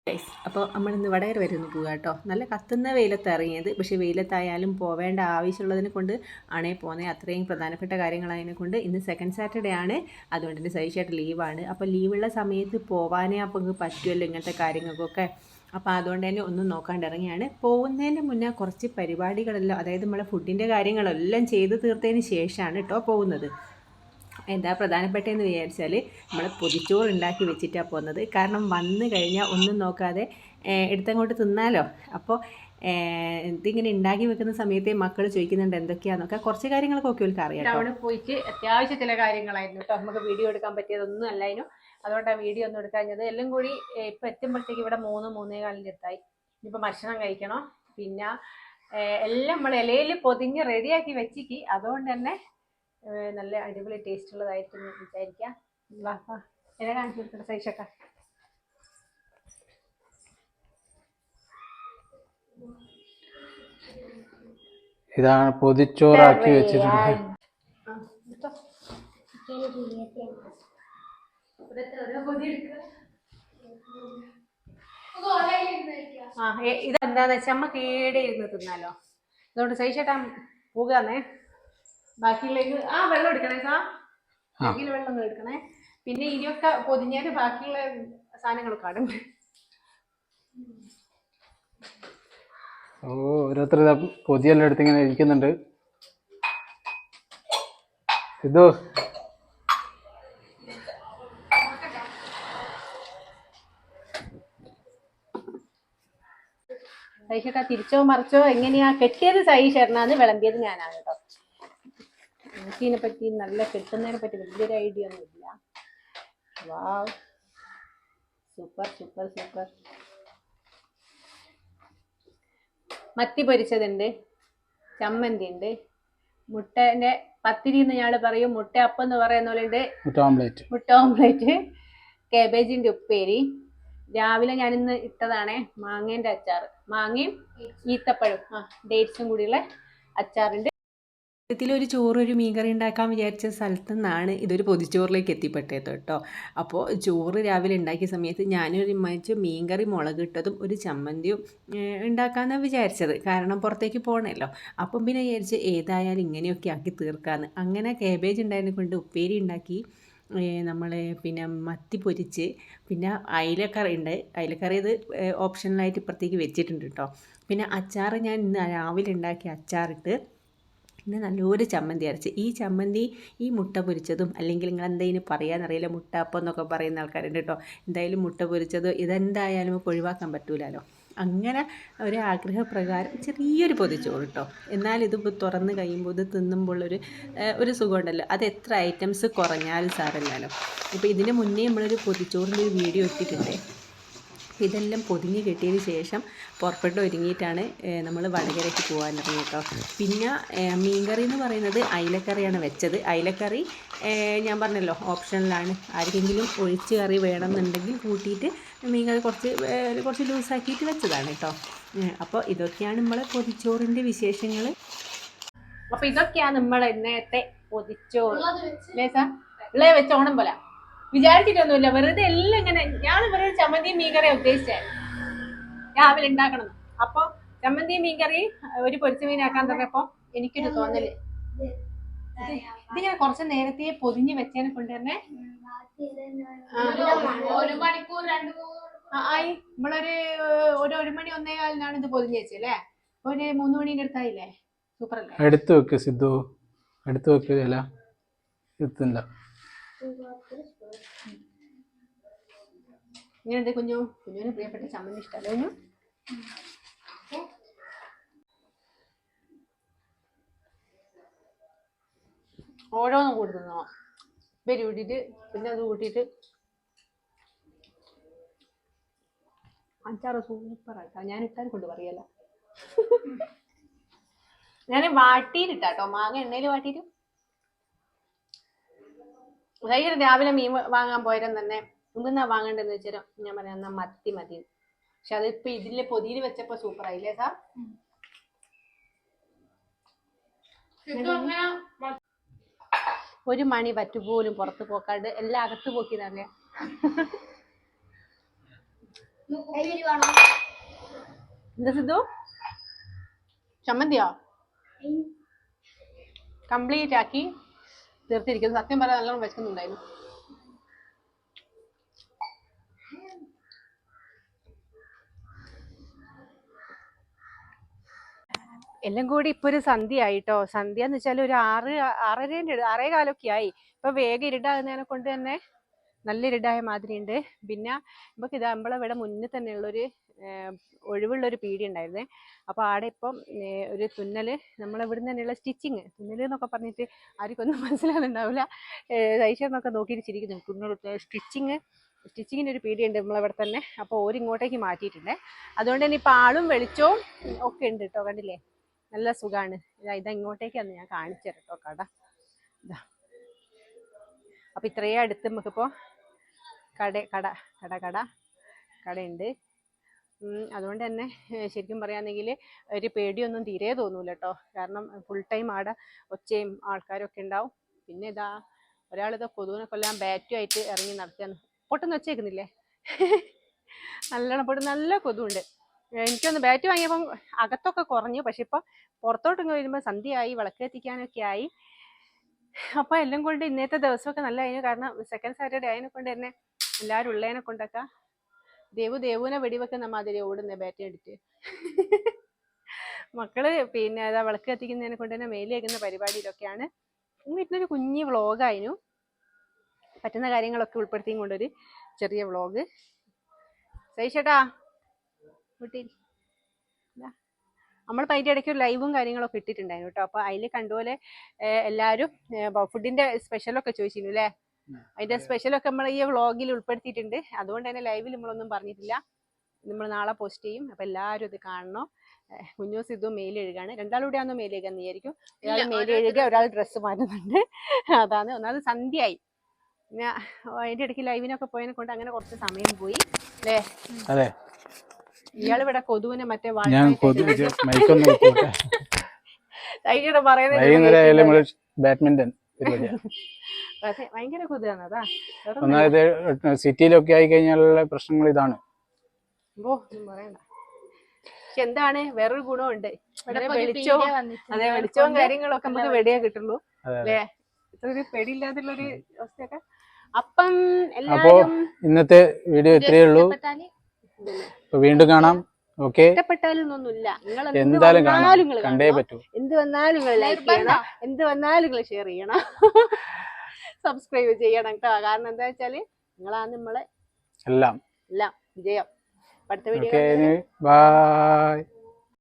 Guys അപ്പോൾ നമ്മളിന്ന് വടകര വരെ ഒന്ന് പോവുക കേട്ടോ. നല്ല കത്തുന്ന വെയിലത്ത് ഇറങ്ങിയത്, പക്ഷേ വെയിലത്തായാലും പോവേണ്ട ആവശ്യമുള്ളതിനെ കൊണ്ട് ആണേ പോകുന്നത്. അത്രയും പ്രധാനപ്പെട്ട കാര്യങ്ങളതിനെ കൊണ്ട് ഇന്ന് സെക്കൻഡ് സാറ്റർഡേ ആണ്, അതുകൊണ്ട് തന്നെ സഹിച്ചായിട്ട് ലീവാണ്. അപ്പോൾ ലീവുള്ള സമയത്ത് പോവാനേ അപ്പോൾ പറ്റുമല്ലോ ഇങ്ങനത്തെ കാര്യങ്ങൾക്കൊക്കെ. അപ്പോൾ അതുകൊണ്ട് തന്നെ ഒന്നും നോക്കാണ്ട് ഇറങ്ങിയാണ്. പോകുന്നതിന് മുന്നേ കുറച്ച് പരിപാടികളെല്ലാം, അതായത് നമ്മളെ ഫുഡിൻ്റെ കാര്യങ്ങളെല്ലാം ചെയ്ത് തീർത്തതിന് ശേഷമാണ് കേട്ടോ പോകുന്നത്. എന്താ പ്രധാനപ്പെട്ടതെന്ന് വിചാരിച്ചാൽ നമ്മൾ പൊതിച്ചോറ് ഉണ്ടാക്കി വെച്ചിട്ടാണ് പോകുന്നത്. കാരണം വന്നു കഴിഞ്ഞാൽ ഒന്നും നോക്കാതെ എടുത്തങ്ങോട്ട് തിന്നാലോ. അപ്പോൾ ഇതിങ്ങനെ ഉണ്ടാക്കി വെക്കുന്ന സമയത്ത് മക്കൾ ചോദിക്കുന്നുണ്ട് എന്തൊക്കെയാണെന്നൊക്കെ, കുറച്ച് കാര്യങ്ങളൊക്കെ ഒക്കെ അറിയാം. ടൗണിൽ പോയിട്ട് അത്യാവശ്യം ചില കാര്യങ്ങളായിരുന്നു കേട്ടോ, നമുക്ക് വീഡിയോ എടുക്കാൻ പറ്റിയതൊന്നും അല്ലായിരുന്നു. അതുകൊണ്ടാണ് വീഡിയോ ഒന്നും എടുക്കാഞ്ഞത്. എല്ലാം കൂടി ഇപ്പം എത്തുമ്പോഴത്തേക്ക് ഇവിടെ 3-3:15 എത്തായി. ഇനിയിപ്പോൾ ഭക്ഷണം കഴിക്കണം. പിന്നെ എല്ലാം നമ്മൾ ഇലയിൽ പൊതിഞ്ഞ് റെഡിയാക്കി വെച്ചിക്ക്. അതുകൊണ്ട് തന്നെ നല്ല അടിപൊളി ടേസ്റ്റ് ഉള്ളതായിട്ട് വിചാരിക്കാം. എന്നെ കാണിച്ചു കൊടുക്കട്ടെ സൈഷൊക്കെ. ഇതാണ് പൊതിച്ചോറാക്കി വെച്ചിട്ടുണ്ട്. ഇതെന്താന്ന് വെച്ചാൽ നമ്മക്ക് ഈടെ ഇരുന്ന് തിന്നാലോ. അതുകൊണ്ട് സൈഷേട്ടാ പോകാന്നേ. ബാക്കിയുള്ളതിന് വെള്ളം എടുക്കണേ സാ, ബാക്കിയുള്ള വെള്ളം ഒന്നും എടുക്കണേ. പിന്നെ ഇനിയൊക്കെ പൊതിഞ്ഞാല് ബാക്കിയുള്ള സാധനങ്ങളൊക്കെ ആടുണ്ട്. ഓരോരുത്തർ പൊതിയെല്ലാം എടുത്തിങ്ങനെ ഇരിക്കുന്നുണ്ട്. ഇതോ സൈഷേട്ടാ തിരിച്ചോ മറിച്ചോ എങ്ങനെയാ കെട്ടിയത് സൈഷേട്ടനാന്ന്, വിളമ്പിയത് ഞാനാണ് കേട്ടോ. എനിക്കിതിനെ പറ്റി നല്ല കെട്ടുന്നതിനെ പറ്റി വലിയൊരു ഐഡിയ ഒന്നും ഇല്ല. വാവ്, സൂപ്പർ സൂപ്പർ സൂപ്പർ. മത്തി പൊരിച്ചതുണ്ട്, ചമ്മന്തി ഉണ്ട്, മുട്ടേന്റെ പത്തിരി എന്ന് ഞങ്ങൾ പറയും, മുട്ട അപ്പം എന്ന് പറയുന്ന പോലെ ഉണ്ട്, മുട്ട ഓംപ്ലേറ്റ്, കാബേജിന്റെ ഉപ്പേരി. രാവിലെ ഞാനിന്ന് ഇട്ടതാണേ മാങ്ങേന്റെ അച്ചാർ, മാങ്ങയും ഈത്തപ്പഴം ഡേറ്റ്സും കൂടിയുള്ള അച്ചാറുണ്ട്. ഒരു ചോറ് ഒരു മീൻകറി ഉണ്ടാക്കാൻ വിചാരിച്ച സ്ഥലത്തു നിന്നാണ് ഇതൊരു പൊതിച്ചോറിലേക്ക് എത്തിപ്പെട്ടത് കേട്ടോ. അപ്പോൾ ചോറ് രാവിലെ ഉണ്ടാക്കിയ സമയത്ത് ഞാനൊരു മീൻകറി മുളകിട്ടതും ഒരു ചമ്മന്തിയും ഉണ്ടാക്കാമെന്നാണ് വിചാരിച്ചത്. കാരണം പുറത്തേക്ക് പോകണമല്ലോ. അപ്പം പിന്നെ വിചാരിച്ച് ഏതായാലും ഇങ്ങനെയൊക്കെ ആക്കി തീർക്കാമെന്ന്. അങ്ങനെ കാബേജ് ഉണ്ടായതിനെ കൊണ്ട് ഉപ്പേരി ഉണ്ടാക്കി, നമ്മൾ പിന്നെ മത്തി പൊരിച്ച്, പിന്നെ അയിലക്കറി ഉണ്ട്. അയിലക്കറി ഇത് ഓപ്ഷണലായിട്ട് ഇപ്പുറത്തേക്ക് വെച്ചിട്ടുണ്ട് കേട്ടോ. പിന്നെ അച്ചാർ ഞാൻ ഇന്ന് രാവിലെ ഉണ്ടാക്കിയ അച്ചാറിട്ട് പിന്നെ നല്ലൊരു ചമ്മന്തി അരച്ച്. ഈ ചമ്മന്തി ഈ മുട്ട പൊരിച്ചതും, അല്ലെങ്കിൽ നിങ്ങൾ എന്തെങ്കിലും പറയാനറിയില്ല, മുട്ട അപ്പം എന്നൊക്കെ പറയുന്ന ആൾക്കാരുണ്ട് കേട്ടോ. എന്തായാലും മുട്ട പൊരിച്ചത് ഇതെന്തായാലും നമുക്ക് ഒഴിവാക്കാൻ പറ്റൂലല്ലോ. അങ്ങനെ ഒരു ആഗ്രഹപ്രകാരം ചെറിയൊരു പൊതിച്ചോറ് കേട്ടോ. എന്നാൽ ഇത് തുറന്ന് കഴിയുമ്പോൾ ഇത് തിന്നുമ്പോൾ ഒരു സുഖമുണ്ടല്ലോ. അത് എത്ര ഐറ്റംസ് കുറഞ്ഞാലും സാരമില്ലല്ലോ. ഇപ്പോൾ ഇതിന് മുന്നേ നമ്മളൊരു പൊതിച്ചോറിൻ്റെ ഒരു വീഡിയോ ഇട്ടിട്ടുണ്ട്. ഇതെല്ലാം പൊതിഞ്ഞ് കെട്ടിയതിന് ശേഷം പുറപ്പെട്ട് ഒരുങ്ങിയിട്ടാണ് നമ്മൾ വടകരയ്ക്ക് പോകാനിറങ്ങി കേട്ടോ. പിന്നെ മീൻകറി എന്ന് പറയുന്നത് അയിലക്കറിയാണ് വെച്ചത്. അയിലക്കറി ഞാൻ പറഞ്ഞല്ലോ ഓപ്ഷനിലാണ്. ആർക്കെങ്കിലും ഒഴിച്ച് കറി വേണമെന്നുണ്ടെങ്കിൽ കൂട്ടിയിട്ട് മീൻകറി കുറച്ച് ലൂസാക്കിയിട്ട് വെച്ചതാണ് കേട്ടോ. അപ്പോൾ ഇതൊക്കെയാണ് നമ്മളെ പൊതിച്ചോറിൻ്റെ വിശേഷങ്ങൾ. അപ്പോൾ ഇതൊക്കെയാണ് നമ്മളെ ഇന്നത്തെ പൊതിച്ചോറ്. ഇളയ വെച്ച ഓണം പോലെ വിചാരിച്ചിട്ടൊന്നുമില്ല, വെറുതെ എല്ലാം ഇങ്ങനെ. ഞാൻ വെറുതെ ചമ്മന്തിയും മീൻകറിയാ ഉദ്ദേശിച്ചേ രാവിലെ ഉണ്ടാക്കണം. അപ്പൊ ചമ്മന്തിയും മീൻകറി ഒരു പൊരിച്ച മീനാക്കാൻ തുടങ്ങിയപ്പോ എനിക്കൊരു തോന്നല്, ഇതിങ്ങനെ കുറച്ച് നേരത്തെ പൊതിഞ്ഞ് വെച്ചതിനെ കൊണ്ട് തന്നെ 1 മണിക്കൂർ 2 ആയി. ഒരു മണി 1:15 ഇത് പൊതിഞ്ഞ് വെച്ചല്ലേ. ഒരു 3 മണീന്റെ അടുത്തായില്ലേ. സൂപ്പർ അല്ലേ? എടുത്തു വെക്ക് സിദ്ധു, എടുത്തു വെക്ക്. അല്ല എത്തില്ല. ഇങ്ങനെ കുഞ്ഞുവിന് പ്രിയപ്പെട്ട ചമ്മന്തി ഇഷ്ടമല്ലേ കുഞ്ഞു? ഓരോന്നും കൂട്ടുന്നോ പേര് കൂട്ടിയിട്ട്, പിന്നെ അത് കൂട്ടിയിട്ട് അച്ചാറ് സൂപ്പറായിട്ടാ. ഞാൻ ഇട്ടാൽ കൊണ്ട് പറയല്ല. ഞാൻ വാട്ടിയിട്ടാട്ടോ, മാങ്ങ എണ്ണയിൽ വാട്ടിയിട്ട്. അതായത് രാവിലെ മീൻ വാങ്ങാൻ പോയാലും തന്നെ എന്തെന്നാ വാങ്ങണ്ടെന്ന് വെച്ചാൽ ഞാൻ പറയാം എന്നാ മത്തി മതി. പക്ഷെ അതിപ്പോ ഇതിലെ പൊതിയിൽ വെച്ചപ്പോ സൂപ്പർ ആയില്ലേ സാർ? ഒരു മണി പറ്റുപോലും പുറത്ത് പോക്കാണ്ട് എല്ലാം അകത്ത് പോക്കിയതല്ലേ. എന്താ സിദ്ധു ചമ്മന്തിയോ കംപ്ലീറ്റ് ആക്കി തീർത്തിരിക്കുന്നു. സത്യം പറയാൻ നല്ലോണം വെക്കുന്നുണ്ടായിരുന്നു. എല്ലാം കൂടി ഇപ്പൊ ഒരു സന്ധ്യ ആയിട്ടോ. സന്ധ്യ എന്ന് വെച്ചാൽ ഒരു 6:30 ആയി. ഇപ്പൊ വേഗം ഇരുടാകുന്നതിനെ കൊണ്ട് തന്നെ നല്ല ഇരുടായ മാതിരി ഉണ്ട്. പിന്നെ നമുക്ക് ഇതാ ഇവിടെ മുന്നിൽ തന്നെയുള്ളൊരു ഒഴിവുള്ളൊരു പീടി ഉണ്ടായിരുന്നേ. അപ്പോൾ ആടെ ഇപ്പം ഒരു തുന്നല് നമ്മളിവിടുന്ന് തന്നെയുള്ള സ്റ്റിച്ചിങ് തുന്നല് എന്നൊക്കെ പറഞ്ഞിട്ട് ആർക്കൊന്നും മനസ്സിലാകുന്നുണ്ടാവില്ല. തയ്ച്ചെന്നൊക്കെ നോക്കിയിട്ട് ചിരിക്കുന്നു. തുന്നൽ സ്റ്റിച്ചിങ്ങിൻ്റെ ഒരു പീടി ഉണ്ട് നമ്മളിവിടെ തന്നെ. അപ്പോൾ ഓരിങ്ങോട്ടേക്ക് മാറ്റിയിട്ടുണ്ടേ. അതുകൊണ്ട് തന്നെ ഇപ്പം ആളും വെളിച്ചവും ഒക്കെ ഉണ്ട് കേട്ടോ. കണ്ടില്ലേ, നല്ല സുഖമാണ്. ഇതാ ഇങ്ങോട്ടേക്കാണ് ഞാൻ കാണിച്ചു തരാം കേട്ടോ കട. ഇതാ അപ്പം ഇത്രയും അടുത്ത് നമുക്കിപ്പോൾ കടയുണ്ട്. അതുകൊണ്ട് തന്നെ ശരിക്കും പറയുകയാണെങ്കിൽ ഒരു പേടിയൊന്നും തീരെ തോന്നൂല കേട്ടോ. കാരണം ഫുൾ ടൈം ആടെ ഒച്ചയും ആൾക്കാരൊക്കെ ഉണ്ടാവും. പിന്നെ ഇതാ ഒരാളിതാ കൊതുവിനെ കൊല്ലാൻ ബാറ്റുമായിട്ട് ഇറങ്ങി നടക്കുകയാണ്. പൊട്ടൊന്നും വെച്ചേക്കുന്നില്ലേ? നല്ലോണം പൊട്ട്, നല്ല കൊതുവുണ്ട്. എനിക്കൊന്ന് ബാറ്റ് വാങ്ങിയപ്പം അകത്തൊക്കെ കുറഞ്ഞു. പക്ഷെ ഇപ്പം പുറത്തോട്ട് വരുമ്പോൾ സന്ധ്യയായി, വിളക്ക് എത്തിക്കാനൊക്കെ ആയി. അപ്പം എല്ലാം കൊണ്ട് ഇന്നത്തെ ദിവസമൊക്കെ നല്ല ആയിരുന്നു. കാരണം സെക്കൻഡ് സാറ്റർഡേ അതിനെ കൊണ്ട് തന്നെ എല്ലാവരും ഉള്ളതിനെ കൊണ്ടൊക്കെ ദേവുവിനെ വെടിവെക്കുന്ന മാതിരി ഓടുന്ന ബാറ്റ് എടുത്ത്. മക്കള് പിന്നെ അതാ വിളക്ക് കത്തിക്കുന്നതിനെ കൊണ്ട് തന്നെ മേലേക്കുന്ന പരിപാടിയിലൊക്കെയാണ്. വീട്ടിലൊരു കുഞ്ഞി വ്ളോഗായിരുന്നു. പറ്റുന്ന കാര്യങ്ങളൊക്കെ ഉൾപ്പെടുത്തിയും കൊണ്ടൊരു ചെറിയ വ്ളോഗ്. സഹിച്ചേട്ടാ വീട്ടിൽ നമ്മളിപ്പോൾ അതിൻ്റെ ഇടയ്ക്ക് ഒരു ലൈവും കാര്യങ്ങളൊക്കെ ഇട്ടിട്ടുണ്ടായിരുന്നു കേട്ടോ. അപ്പോൾ അതിൽ കണ്ടുപോലെ എല്ലാവരും ഫുഡിൻ്റെ സ്പെഷ്യലൊക്കെ ചോദിച്ചിരുന്നു അല്ലേ? അതിൻ്റെ സ്പെഷ്യലൊക്കെ നമ്മൾ ഈ വ്ളോഗിൽ ഉൾപ്പെടുത്തിയിട്ടുണ്ട്. അതുകൊണ്ട് തന്നെ ലൈവിൽ നമ്മളൊന്നും പറഞ്ഞിട്ടില്ല. നമ്മൾ നാളെ പോസ്റ്റ് ചെയ്യും. അപ്പോൾ എല്ലാവരും ഇത് കാണണം. കുഞ്ഞൂസ് ഇതും മെയിൽ എഴുകാണ്. രണ്ടാളൂടെ ആണെന്ന് മെയിൽ എഴുകാന്ന് വിചാരിക്കും. ഒരാൾ മെയിൽ എഴുതുക, ഒരാൾ ഡ്രസ്സ് മാറ്റുന്നുണ്ട്. അതാണ് ഒന്നാമത് സന്ധ്യയായി. പിന്നെ അതിൻ്റെ ഇടയ്ക്ക് ലൈവിനൊക്കെ പോയതിനെ കൊണ്ട് അങ്ങനെ കുറച്ച് സമയം പോയി അല്ലേ? അതെ. ഇയാൾ ഇവിടെ കൊതുവിനെ മറ്റേ ബാഡ്മിന്റൺ ഭയങ്കര കൊതുകാണ്. അതാ ഒന്നാമത് സിറ്റിയിലൊക്കെ ആയി കഴിഞ്ഞാലുള്ള പ്രശ്നങ്ങൾ ഇതാണ്. പറയണ്ട. പക്ഷെ എന്താണ് വേറൊരു ഗുണമുണ്ട്, വെളിച്ചവും അതെ വെളിച്ചവും കാര്യങ്ങളൊക്കെ നമുക്ക് വെടിയാ കിട്ടുള്ളൂ അല്ലേ? ഇത്ര പേടിയില്ലാതുള്ളൊരു അവസ്ഥയൊക്കെ. അപ്പം എല്ലാവരും ഇന്നത്തെ വീഡിയോ ഇത്രയേ ഉള്ളൂ. വീണ്ടും കാണാം. ഓക്കെ, ഇഷ്ടപ്പെട്ടാലൊന്നുമില്ല. നിങ്ങൾ എന്തായാലും കണ്ടേ പറ്റൂ. എന്ത് വന്നാലും നിങ്ങൾ ലൈക്ക് ചെയ്യണം, എന്ത് വന്നാലും നിങ്ങൾ ഷെയർ ചെയ്യണം, സബ്സ്ക്രൈബ് ചെയ്യണം കേട്ടോ. കാരണം എന്താ വെച്ചാല് നിങ്ങളാണ് നമ്മളെ എല്ലാം വിജയം. അടുത്ത വീഡിയോ ബൈ.